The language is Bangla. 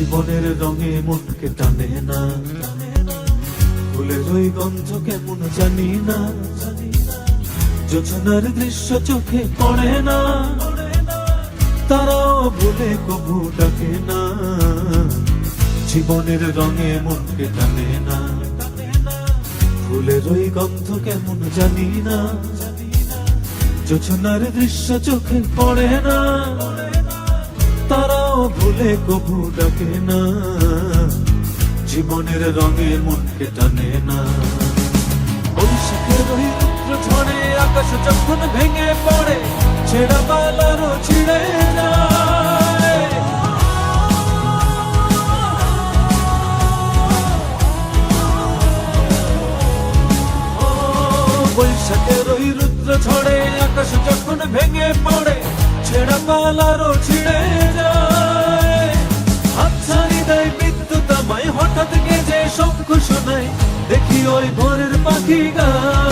জীবনের রঙে মনকে টানে না, ফুলের ওই গন্ধ কেমন জানি না, জোছনার দৃশ্য চোখে পড়ে না, তারাও ভুলে কবু ডাকে না। জীবনের রঙে মনকে টানে না, ফুলের ওই গন্ধ কেমন জানি না, জোছনার দৃশ্য চোখে পড়ে না, তারাও ভুলে কবু ডাকে না। জীবনের রঙে মনকে টানে না। বৈশাখের ওই রুদ্র ঝড়ে আকাশ যখন ভেঙে পড়ে, ছেঁড়া পালারও ছিঁড়ে যায়। বৈশাখের ওই রুদ্র ঝড়ে আকাশ যখন ভেঙে পড়ে, ছেঁড়া পালারও ছিঁড়ে যায়। হাতছানি দেয় বিদ্যুৎ আমায়, হঠাৎ গেজে শঙ্খ শোনায়, দেখি ওই ভোরের পাখি গায়।